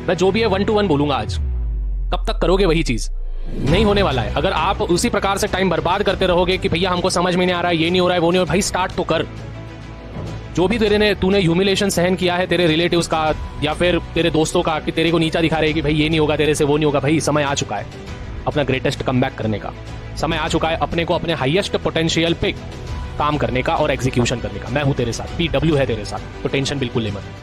मैं जो भी है 1 to 1 बोलूंगा आज। कब तक करोगे वही चीज? नहीं होने वाला है। अगर आप उसी प्रकार से टाइम बर्बाद करते रहोगे कि भैया हमको समझ में नहीं आ रहा है, ये नहीं हो रहा है, वो नहीं हो रहा है, भाई स्टार्ट तो कर। जो भी तूने ह्यूमिलेशन सहन किया है तेरे रिलेटिव्स का या फिर तेरे दोस्तों का कि तेरे को नीचा दिखा रहे कि भाई ये नहीं होगा तेरे से, वो नहीं होगा, भाई समय आ चुका है अपना ग्रेटेस्ट कमबैक करने का। समय आ चुका है अपने को अपने हाईएस्ट पोटेंशियल पे काम करने का और एग्जीक्यूशन करने का। मैं हूं तेरे साथ, PW है तेरे साथ, तो टेंशन बिल्कुल ले मत।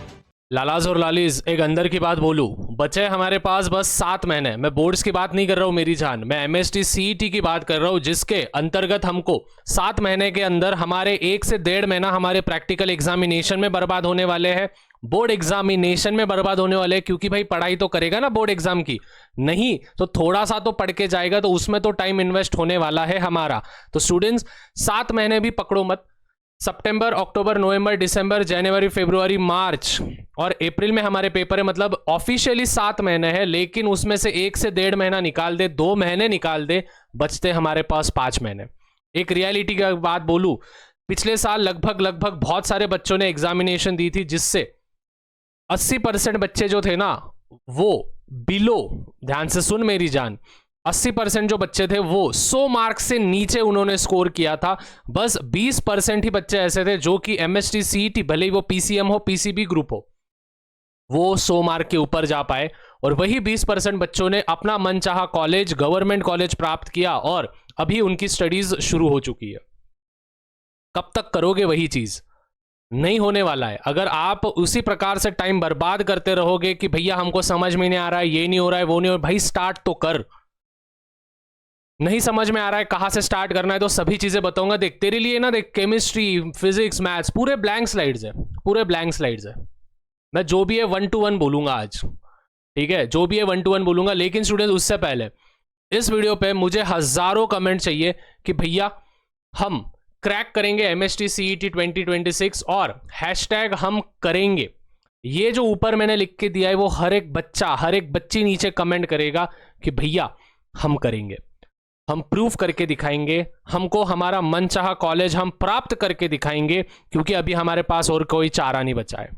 लालाज और लालीज, एक अंदर की बात बोलूं, बचे हमारे पास बस 7 महीने। मैं बोर्ड्स की बात नहीं कर रहा हूं मेरी जान, मैं MST CET की बात कर रहा हूं, जिसके अंतर्गत हमको 7 महीने के अंदर हमारे 1 से 1.5 महीना हमारे प्रैक्टिकल एग्जामिनेशन में बर्बाद होने वाले हैं, बोर्ड एग्जामिनेशन में बर्बाद होने वाले हैं। क्योंकि भाई पढ़ाई तो करेगा ना बोर्ड एग्जाम की, नहीं तो थोड़ा सा तो पढ़ के जाएगा, तो उसमें तो टाइम इन्वेस्ट होने वाला है हमारा। तो स्टूडेंट्स 7 महीने भी पकड़ो मत। सितंबर, अक्टूबर, नवंबर, दिसंबर, जनवरी, फरवरी, मार्च और अप्रैल में हमारे पेपर है। मतलब ऑफिशियली 7 महीने हैं, लेकिन उसमें से 1 से 1.5 महीना निकाल दे, 2 महीने निकाल दे, बचते हमारे पास 5 महीने। एक रियलिटी की बात बोलूं, पिछले साल लगभग बहुत सारे बच्चों ने एग्जामिनेशन दी थी, जिससे 80% बच्चे जो थे ना वो बिलो, ध्यान से सुन मेरी जान, 80% जो बच्चे थे वो 100 मार्क्स से नीचे उन्होंने स्कोर किया था। बस 20% ही बच्चे ऐसे थे जो कि MST CET, भले ही वो PCM हो, PCB ग्रुप हो, वो 100 मार्क के ऊपर जा पाए। और वही 20% बच्चों ने अपना मनचाहा कॉलेज, गवर्नमेंट कॉलेज प्राप्त किया और अभी उनकी स्टडीज शुरू हो चुकी है। कब तक करोगे वही चीज? नहीं होने वाला है। अगर आप उसी प्रकार से टाइम बर्बाद करते रहोगे कि भैया हमको समझ में नहीं आ रहा है, ये नहीं हो रहा है, वो नहीं हो रहा है, भाई स्टार्ट तो कर। नहीं समझ में आ रहा है कहां से स्टार्ट करना है, तो सभी चीजें बताऊंगा। देख तेरे लिए ना, देख केमिस्ट्री, फिजिक्स, मैथ्स पूरे ब्लैंक स्लाइड्स है, पूरे ब्लैंक स्लाइड्स है। मैं जो भी है 1 to 1 बोलूंगा आज, ठीक है? जो भी है 1 to 1 बोलूंगा। लेकिन स्टूडेंट्स उससे पहले इस वीडियो पे मुझे हजारों कमेंट चाहिए कि भैया हम क्रैक करेंगे MST CET 2026 और हैशटैग हम करेंगे। ये जो ऊपर मैंने लिख के दिया है वो हर एक बच्चा, हर एक बच्ची नीचे कमेंट करेगा कि भैया हम करेंगे, हम प्रूफ करके दिखाएंगे, हमको हमारा मनचाहा कॉलेज हम प्राप्त करके दिखाएंगे, क्योंकि अभी हमारे पास और कोई चारा नहीं बचा है।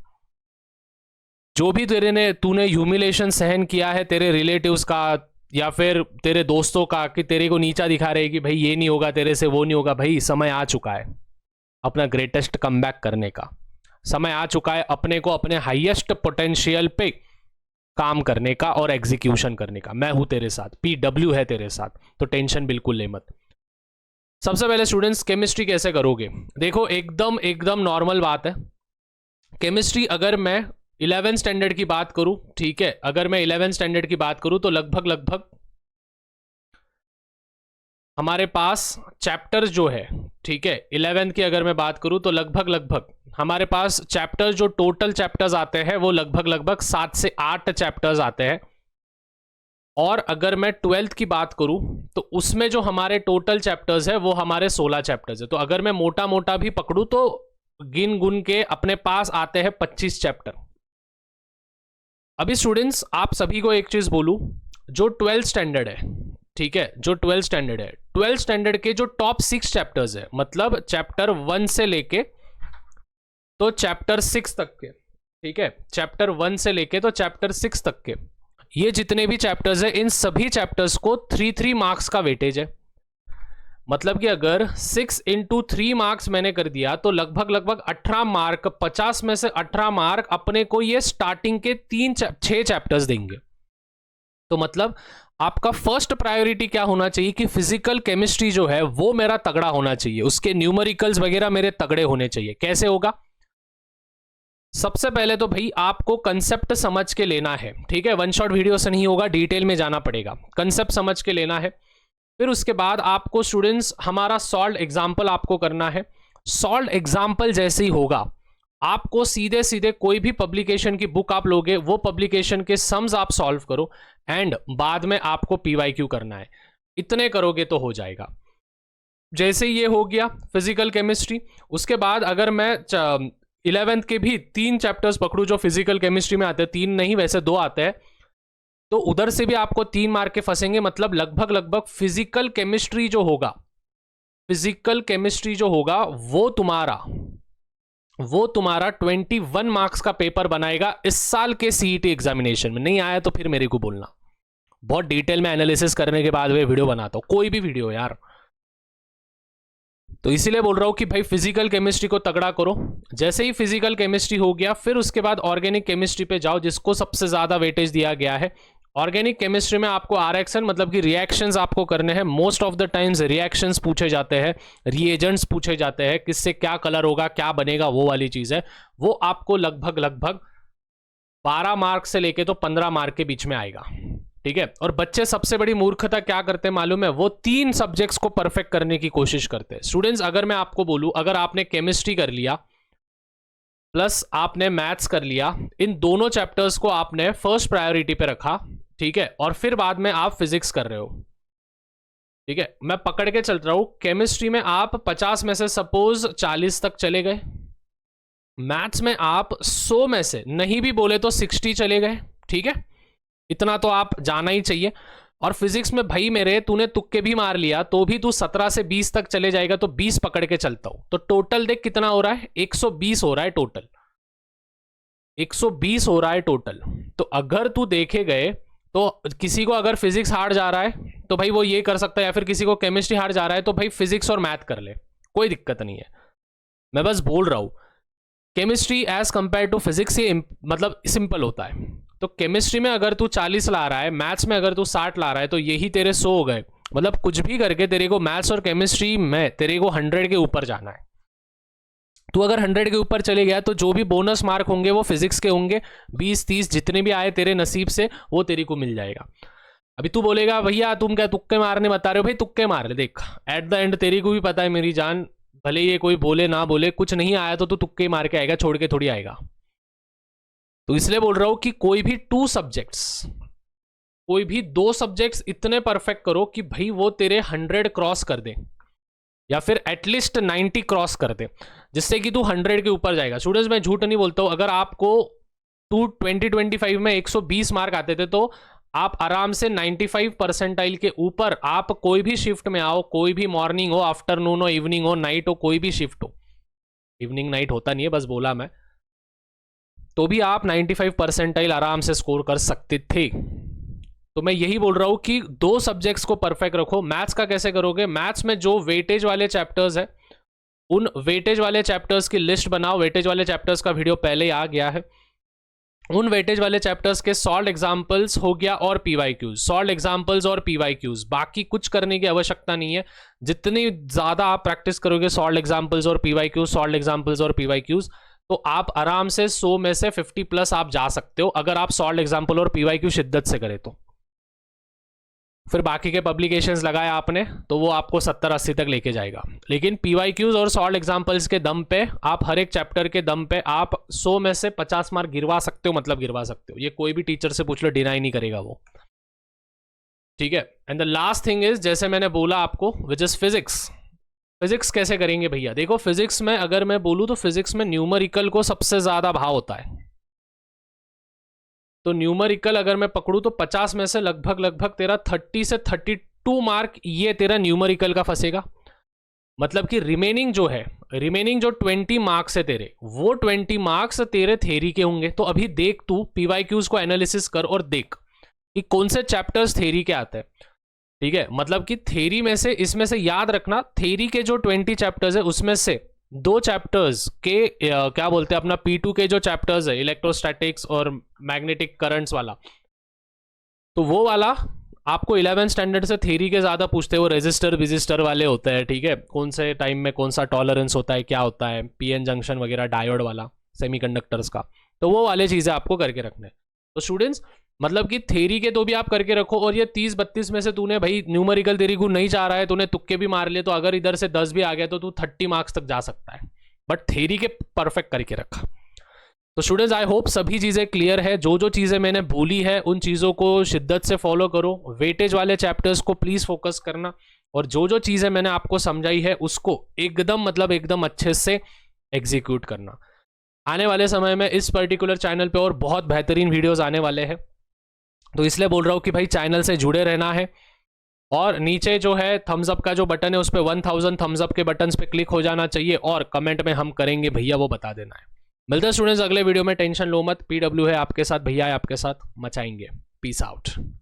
जो भी तूने ह्यूमिलेशन सहन किया है तेरे रिलेटिव्स का या फिर तेरे दोस्तों का कि तेरे को नीचा दिखा रहे कि भाई ये नहीं होगा तेरे से, वो नहीं होगा, भाई समय आ चुका है अपना ग्रेटेस्ट कमबैक करने का। समय आ चुका है अपने को अपने हाईएस्ट पोटेंशियल पे काम करने का और एग्जीक्यूशन करने का। मैं हूं तेरे साथ, PW है तेरे साथ, तो टेंशन बिल्कुल ले मत। सबसे पहले स्टूडेंट्स, केमिस्ट्री कैसे करोगे? देखो एकदम नॉर्मल बात है। केमिस्ट्री अगर मैं 11th स्टैंडर्ड की बात करूं, ठीक है, अगर मैं 11th स्टैंडर्ड की बात करूं तो लगभग हमारे पास चैप्टर्स जो है, ठीक है, 11th की अगर मैं बात करूं तो लगभग हमारे पास चैप्टर्स, जो टोटल चैप्टर्स आते हैं वो लगभग 7 से 8 चैप्टर्स आते हैं। और अगर मैं 12th की बात करूं तो उसमें जो हमारे टोटल चैप्टर्स है वो हमारे 16 चैप्टर्स है। तो अगर मैं मोटा भी पकड़ूं तो गिन गुन के अपने पास आते हैं 25 चैप्टर। अभी स्टूडेंट्स आप सभी को एक चीज बोलूं, जो 12th स्टैंडर्ड है, ठीक है, जो 12th स्टैंडर्ड है, 12th स्टैंडर्ड के जो टॉप 6 चैप्टर्स है, मतलब चैप्टर 1 से लेके तो चैप्टर 6 तक के, ठीक है, चैप्टर 1 से लेके तो चैप्टर 6 तक के, ये जितने भी चैप्टर्स है, इन सभी चैप्टर्स को 3 मार्क्स का वेटेज है। मतलब कि अगर 6 into 3 मार्क्स मैंने कर दिया तो लगभग 18 मार्क, 50 में से 18 मार्क अपने को ये स्टार्टिंग के 6 चैप्टर्स देंगे। तो मतलब आपका फर्स्ट प्रायोरिटी क्या होना चाहिए कि फिजिकल केमिस्ट्री जो है वो मेरा तगड़ा होना चाहिए, उसके न्यूमेरिकल्स वगैरह मेरे तगड़े होने चाहिए। कैसे होगा? सबसे पहले तो भाई आपको कंसेप्ट समझ के लेना है, ठीक है, वन शॉट वीडियो से नहीं होगा, डिटेल में जाना पड़ेगा, कंसेप्ट समझ के लेना है। फिर उसके बाद आपको स्टूडेंट्स हमारा सॉल्व एग्जाम्पल आपको करना है। सॉल्व एग्जाम्पल जैसे ही होगा आपको सीधे कोई भी पब्लिकेशन की बुक आप लोगे, वो पब्लिकेशन के सम्स आप सॉल्व करो एंड बाद में आपको PYQ करना है। इतने करोगे तो हो जाएगा। जैसे ये हो गया फिजिकल केमिस्ट्री, उसके बाद अगर मैं 11th के भी 3 चैप्टर्स पकड़ू जो फिजिकल केमिस्ट्री में आते हैं, 3 नहीं वैसे 2 आते हैं, तो उधर से भी आपको 3 मार्क के फंसेंगे। मतलब लगभग फिजिकल केमिस्ट्री जो होगा वो तुम्हारा वो तुम्हारा 21 मार्क्स का पेपर बनाएगा इस साल के सीईटी एग्जामिनेशन में। नहीं आया तो फिर मेरे को बोलना, बहुत डिटेल में एनालिसिस करने के बाद वे वीडियो बनाता हूं, कोई भी वीडियो यार। तो इसीलिए बोल रहा हूं कि भाई फिजिकल केमिस्ट्री को तगड़ा करो। जैसे ही फिजिकल केमिस्ट्री हो गया, फिर उसके बाद ऑर्गेनिक केमिस्ट्री पे जाओ, जिसको सबसे ज्यादा वेटेज दिया गया है। ऑर्गेनिक केमिस्ट्री में आपको आरएक्शन मतलब कि रिएक्शंस आपको करने हैं। Most of the times reactions पूछे जाते हैं, रिएजेंट्स पूछे जाते हैं, किससे क्या कलर होगा, क्या बनेगा, वो वाली चीज है। वो आपको लगभग 12 मार्क से लेके तो 15 मार्क के बीच में आएगा, ठीक है। और बच्चे सबसे बड़ी मूर्खता क्या करते हैं मालूम है? वो 3 सब्जेक्ट्स को परफेक्ट करने की कोशिश करते हैं। स्टूडेंट्स, अगर मैं आपको बोलूं, अगर आपने केमिस्ट्री कर लिया प्लस आपने मैथ्स कर लिया, इन दोनों चैप्टर्स को आपने फर्स्ट प्रायोरिटी पे रखा, ठीक है, और फिर बाद में आप फिजिक्स कर रहे हो, ठीक है, मैं पकड़ के चल रहा हूं, केमिस्ट्री में आप 50 में से सपोज 40 तक चले गए, मैथ्स में आप 100 में से नहीं भी बोले तो 60 चले गए, ठीक है, इतना तो आप जाना ही चाहिए। और फिजिक्स में भाई मेरे, तूने तुक्के भी मार लिया तो भी तू 17 से 20 तक चले जाएगा, तो 20 पकड़ के चलता हूं। तो टोटल देख कितना हो रहा है, 120 हो रहा है टोटल, 120 हो रहा है टोटल। तो अगर तू देखे गए तो किसी को अगर फिजिक्स हार्ड जा रहा है तो भाई वो ये कर सकता है, या फिर किसी को केमिस्ट्री हार्ड जा रहा है तो भाई फिजिक्स और मैथ कर ले, कोई दिक्कत नहीं है। मैं बस बोल रहा हूं chemistry as compare to physics ये मतलब सिंपल होता है। तो केमिस्ट्री में अगर तू 40 ला रहा है, मैथ्स में अगर तू 60 ला रहा है, तो यही तेरे 100 हो गए। मतलब कुछ भी करके तेरे को मैथ्स और केमिस्ट्री में तेरे को 100 के ऊपर जाना है। तो अगर 100 के ऊपर चले गया तो जो भी बोनस मार्क होंगे वो फिजिक्स के होंगे, 20-30 जितने भी आए तेरे नसीब से वो तेरे को मिल जाएगा। अभी तू बोलेगा भैया तुम क्या तुक्के मारने बता रहे हो? भाई तुक्के मार ले, देख एट द एंड तेरी को भी पता है मेरी जान, भले ये कोई बोले ना बोले, कुछ नहीं आया तो तू तुक्के मार के आएगा, छोड़ के थोड़ी आएगा। तो इसलिए बोल रहा हूं कि कोई भी 2 सब्जेक्ट्स, कोई भी 2 सब्जेक्ट्स इतने परफेक्ट करो कि भाई वो तेरे 100 क्रॉस कर दे, या फिर एटलीस्ट 90 क्रॉस कर दे, जिससे कि तू 100 के ऊपर जाएगा। स्टूडेंट्स, मैं झूठ नहीं बोलता हूं, अगर आपको 2025 में 120 मार्क आते थे तो आप आराम से 95 परसेंटाइल के ऊपर, आप कोई भी शिफ्ट में आओ, कोई भी मॉर्निंग हो, आफ्टरनून हो, इवनिंग हो, नाइट हो, कोई भी शिफ्ट हो, इवनिंग नाइट होता नहीं है, बस बोला मैं, तो भी आप 95 परसेंटाइल आराम से स्कोर कर सकते थे। तो मैं यही बोल रहा हूं कि 2 सब्जेक्ट्स को परफेक्ट रखो। मैथ्स का कैसे करोगे? मैथ्स में जो वेटेज वाले चैप्टर्स है, उन वेटेज वाले चैप्टर्स की लिस्ट बनाओ। वेटेज वाले चैप्टर्स का वीडियो पहले ही आ गया है। उन वेटेज वाले चैप्टर्स के सॉल्व एग्जांपल्स हो गया और पीवाईक्यूज, सॉल्व एग्जांपल्स और पीवाईक्यूज, बाकी कुछ करने की आवश्यकता नहीं है। जितनी ज्यादा आप प्रैक्टिस करोगे सॉल्व एग्जांपल्स और पीवाईक्यूज, सॉल्व एग्जांपल्स और पीवाईक्यूज, तो आप आराम से 100 में से 50 प्लस आप जा सकते हो, अगर आप सॉल्व एग्जांपल और पीवाईक्यू शिद्दत से करें तो। फिर बाकी के पब्लिकेशंस लगाए आपने तो वो आपको 70-80 तक लेके जाएगा। लेकिन पीवाईक्यूज और सॉल्व एग्जांपल्स के दम पे, आप हर एक चैप्टर के दम पे आप 100 में से 50 मार्क गिरवा सकते हो, मतलब गिरवा सकते हो, ये कोई भी टीचर से पूछ लो, डिनाई नहीं करेगा वो, ठीक है। And the last thing is, जैसे मैंने बोला आपको, विच इज फिजिक्स। फिजिक्स कैसे करेंगे भैया? देखो फिजिक्स में अगर मैं बोलूं तो फिजिक्स में न्यूमेरिकल को सबसे ज्यादा भाव होता है। तो न्यूमेरिकल अगर मैं पकड़ूं तो 50 में से लगभग तेरा 30 से 32 मार्क ये तेरा न्यूमेरिकल का फंसेगा। मतलब कि रिमेनिंग जो 20 मार्क्स है तेरे, वो 20 मार्क्स तेरे थ्योरी के होंगे। तो अभी देख तू पीवाईक्यूज को एनालिसिस कर और देख कि कौन से चैप्टर्स थ्योरी के आते हैं, ठीक है। मतलब कि थ्योरी में से, इसमें से याद रखना, थ्योरी के जो 20 चैप्टर्स है उसमें से 2 चैप्टर्स के क्या बोलते हैं अपना P2 के जो चैप्टर्स है, इलेक्ट्रोस्टैटिक्स और मैग्नेटिक करंट्स वाला, तो वो वाला आपको 11th स्टैंडर्ड से थ्योरी के ज्यादा पूछते हैं। वो रेजिस्टर वाले होते हैं, ठीक है, कौन से टाइम में कौन सा टॉलरेंस होता है, क्या होता है, पीएन जंक्शन वगैरह, डायोड वाला, सेमीकंडक्टर्स का, तो वो वाले चीजें आपको करके रखने। तो स्टूडेंट्स, मतलब कि थ्योरी के तो भी आप करके रखो, और ये 30-32 में से तूने भाई न्यूमेरिकल तेरी को नहीं चाह रहा है, तूने तुक्के भी मार लिए, तो अगर इधर से 10 भी आ गया तो तू 30 मार्क्स तक जा सकता है, बट थ्योरी के परफेक्ट करके रखा। तो स्टूडेंट्स, आई होप सभी चीजें क्लियर है। जो जो चीजें मैंने बोली है उन चीजों को शिद्दत से फॉलो करो। वेटेज वाले चैप्टर्स को प्लीज फोकस करना, और जो जो चीजें मैंने आपको समझाई है उसको एकदम अच्छे से एग्जीक्यूट करना। आने वाले समय में इस पर्टिकुलर चैनल पे और बहुत बेहतरीन वीडियोस आने वाले हैं, तो इसलिए बोल रहा हूं कि भाई चैनल से जुड़े रहना है। और नीचे जो है थम्स अप का जो बटन है उस पर 1000 थम्स अप के बटन पे क्लिक हो जाना चाहिए और कमेंट में हम करेंगे भैया वो बता देना है। मिलते हैं स्टूडेंट्स अगले वीडियो में, टेंशन लो मत, PW है आपके साथ, भैया है आपके साथ, मचाएंगे। Peace out.